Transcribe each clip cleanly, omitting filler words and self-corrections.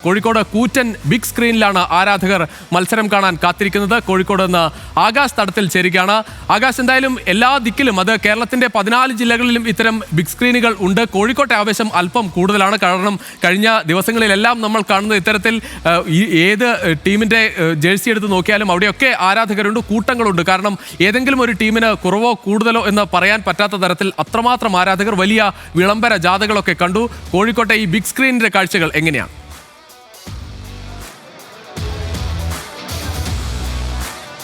കോഴിക്കോട് കൂറ്റൻ ബിഗ് സ്ക്രീനിലാണ് ആരാധകർ മത്സരം കാണാൻ കാത്തിരിക്കുന്നത്. കോഴിക്കോട് നിന്ന് ആകാശ് തടത്തിൽ ചേരുകയാണ്. ആകാശ്, എന്തായാലും എല്ലാ ദിക്കിലും, അത് കേരളത്തിന്റെ 14 ജില്ലകളിലും ഇത്തരം ബിഗ് സ്ക്രീനുകൾ ഉണ്ട്. കോഴിക്കോട്ടെ ആവേശം അല്പം കൂടുതലാണ്. കാരണം കഴിഞ്ഞ ദിവസങ്ങളിലെല്ലാം നമ്മൾ കാണുന്നത് ഇത്തരത്തിൽ ഏത് ടീമിന്റെ ജേഴ്സി എടുത്ത് നോക്കിയാലും അവിടെയൊക്കെ ആരാധകരുണ്ട്, കൂട്ടങ്ങളുണ്ട്. കാരണം ഏതെങ്കിലും ഒരു ടീമിന് കുറവോ കൂടുതലോ എന്ന് പറയാൻ പറ്റാത്ത തരത്തിൽ അത്രമാത്രം ആരാധകർ, വലിയ വിളംബര ജാഥകളൊക്കെ കണ്ടു. കോഴിക്കോട്ടെ ഈ ബിഗ് സ്ക്രീനിന്റെ കാഴ്ചകൾ എങ്ങനെയാണ്?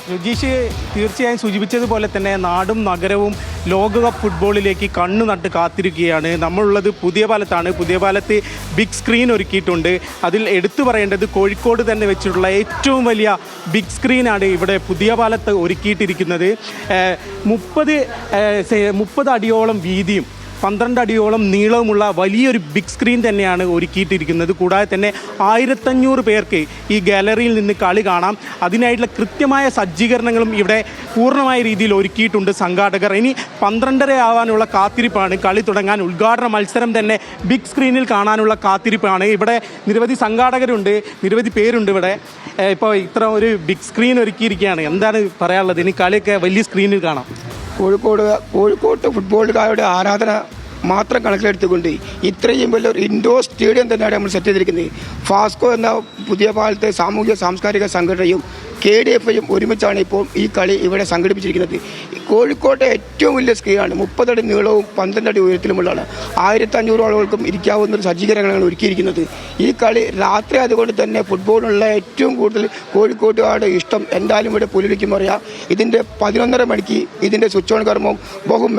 രുജീഷ് തീർച്ചയായും സൂചിപ്പിച്ചതുപോലെ തന്നെ നാടും നഗരവും ലോകകപ്പ് ഫുട്ബോളിലേക്ക് കണ്ണു നട്ട് കാത്തിരിക്കുകയാണ്. നമ്മളുള്ളത് പുതിയ പാലത്താണ്. പുതിയ പാലത്ത് ബിഗ് സ്ക്രീൻ ഒരുക്കിയിട്ടുണ്ട്. അതിൽ എടുത്തു പറയേണ്ടത് കോഴിക്കോട് തന്നെ വെച്ചിട്ടുള്ള ഏറ്റവും വലിയ ബിഗ് സ്ക്രീനാണ് ഇവിടെ പുതിയ പാലത്ത് ഒരുക്കിയിട്ടിരിക്കുന്നത്. 30 അടിയോളം വീതിയും 12 അടിയോളം നീളവുമുള്ള വലിയൊരു ബിഗ് സ്ക്രീൻ തന്നെയാണ് ഒരുക്കിയിട്ടിരിക്കുന്നത്. കൂടാതെ തന്നെ 1500 പേർക്ക് ഈ ഗാലറിയിൽ നിന്ന് കളി കാണാം. അതിനായിട്ടുള്ള കൃത്യമായ സജ്ജീകരണങ്ങളും ഇവിടെ പൂർണ്ണമായ രീതിയിൽ ഒരുക്കിയിട്ടുണ്ട് സംഘാടകർ. ഇനി 12:30 ആവാനുള്ള കാത്തിരിപ്പാണ്. കളി തുടങ്ങാൻ ഉദ്ഘാടന മത്സരം തന്നെ ബിഗ് സ്ക്രീനിൽ കാണാനുള്ള കാത്തിരിപ്പാണ്. ഇവിടെ നിരവധി സംഘാടകരുണ്ട്, നിരവധി പേരുണ്ട് ഇവിടെ. ഇപ്പോൾ ഇത്ര ഒരു ബിഗ് സ്ക്രീൻ ഒരുക്കിയിരിക്കുകയാണ്. എന്താണ് പറയാനുള്ളത്? ഇനി കളിയൊക്കെ വലിയ സ്ക്രീനിൽ കാണാം. കോഴിക്കോട്ട് ഫുട്ബോളുകാരുടെ ആരാധന മാത്രം കണക്കിലെടുത്തുകൊണ്ട് ഇത്രയും വലിയൊരു ഇൻഡോർ സ്റ്റേഡിയം തന്നെയാണ് നമ്മൾ സെറ്റ് ചെയ്തിരിക്കുന്നത്. ഫാസ്കോ എന്ന പുതിയ പാലത്തെ സാമൂഹ്യ സാംസ്കാരിക സംഘടനയും KDF-യും ഒരുമിച്ചാണ് ഇപ്പോൾ ഈ കളി ഇവിടെ സംഘടിപ്പിച്ചിരിക്കുന്നത്. കോഴിക്കോട്ടെ ഏറ്റവും വലിയ സ്ക്രീനാണ്. 30 അടി നീളവും 12 അടി ഉയരത്തിലുമുള്ളതാണ്. 1500 ആളുകൾക്കും ഇരിക്കാവുന്ന സജ്ജീകരണങ്ങളാണ് ഒരുക്കിയിരിക്കുന്നത്. ഈ കളി രാത്രി ആയതുകൊണ്ട് തന്നെ ഫുട്ബോളിനുള്ള ഏറ്റവും കൂടുതൽ കോഴിക്കോട്ടുകാരുടെ ഇഷ്ടം എന്തായാലും ഇവിടെ പുലരിക്കും അറിയാം. ഇതിൻ്റെ 11:30 മണിക്ക് ഇതിൻ്റെ സ്വിച്ച് ഓൺ കർമ്മം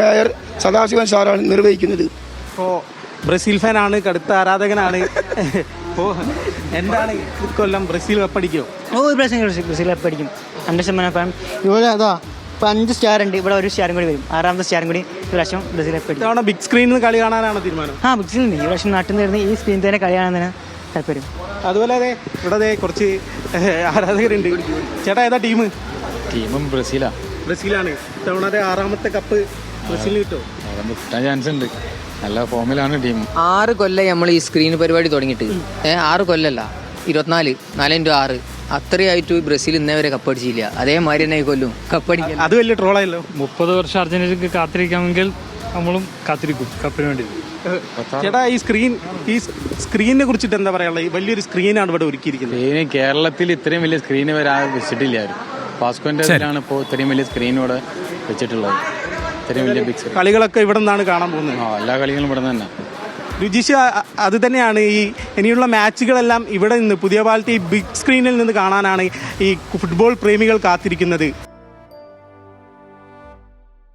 മേയർ സദാശിവൻ സാറാണ് നിർവഹിക്കുന്നത്. ഇപ്പോൾ ബ്രസീൽ ഫാനാണ്, കടുത്ത ആരാധകനാണ്. അപ്പോൾ എന്താണ് ഇക്കൊല്ലം ബ്രസീൽ കപ്പടിക്കുമോ? ബ്രസീൽ കപ്പടിക്കും 100% ഫാൻ. ഇവിടെ അതാ ഇപ്പോൾ 5 സ്റ്റാർ ഉണ്ട്. ഇവിടെ 1 സ്റ്റാറും കൂടി വരും. 6ാമത്തെ സ്റ്റാറും കൂടി ഈ പ്രാവശ്യം ബ്രസീൽ കപ്പടിക്കും. ഇത്തവണ ബിഗ് സ്ക്രീനിൽ നിന്ന് കളി കാണാനാണ് തീരുമാനം? ബിഗ് സ്ക്രീൻ ഉണ്ട്. ഈ പ്രാവശ്യം നാട്ടിൽ നിന്ന് വരുന്ന ഈ സ്ക്രീൻ തന്നെ കളി കാണാൻ താല്പര്യം. അതുപോലെ അതെ ഇവിടെ കുറച്ച് ആരാധകരുണ്ട്. ചേട്ടാ, ഏതാ ടീം? ടീമും ബ്രസീലാണ്. ഇത്തവണ 6ാമത്തെ കപ്പ് ബ്രസീലിന് കിട്ടുമോ? കിട്ടാൻ ചാൻസ് ഉണ്ട്. നല്ല ഫോമിലാണ് ടീം. 6 കൊല്ലം നമ്മൾ ഈ സ്ക്രീൻ പരിപാടി തുടങ്ങിയിട്ട്. 6 കൊല്ലല്ല, 24 4x6 അത്രയായിട്ട് ബ്രസീൽ ഇന്നേ വരെ കപ്പടിച്ചില്ല. അതേമാതിരി തന്നെ ഈ കൊല്ലും കപ്പടിക്കാൻ. അത് വലിയ ട്രോളായല്ലോ. 30 വർഷം അർജന്റീനക്ക് കാത്തിരിക്കാമെങ്കിൽ നമ്മളും കാത്തിരിക്കും കപ്പിന് വേണ്ടി. ചേട്ടാ, ഈ സ്ക്രീനിനെ കുറിച്ചിട്ട് എന്താ പറയാനുള്ളത്? വലിയൊരു സ്ക്രീനാണ് ഇവിടെ ഒരുക്കിയിരിക്കുന്നത്. കേരളത്തിൽ ഇത്രയും വലിയ സ്ക്രീൻ വരെ വെച്ചിട്ടില്ല. ഫാസ്കോന്റെ ഇപ്പോൾ ഇത്രയും വലിയ സ്ക്രീൻ ഇവിടെ വെച്ചിട്ടുള്ളത്. ഇത്രയും വലിയ ബിഗ് സ്ക്രീൻ. കളികളൊക്കെ ഇവിടെ നിന്നാണ് കാണാൻ പോകുന്നത്. എല്ലാ കളികളും ഇവിടെ നിന്ന് തന്നെ. രുചിഷ, അത് തന്നെയാണ് ഇനിയുള്ള മാച്ചുകളെല്ലാം ഇവിടെ നിന്ന് പുതിയ പാലത്തെ ഈ ബിഗ് സ്ക്രീനിൽ നിന്ന് കാണാനാണ് ഈ ഫുട്ബോൾ പ്രേമികൾ കാത്തിരിക്കുന്നത്.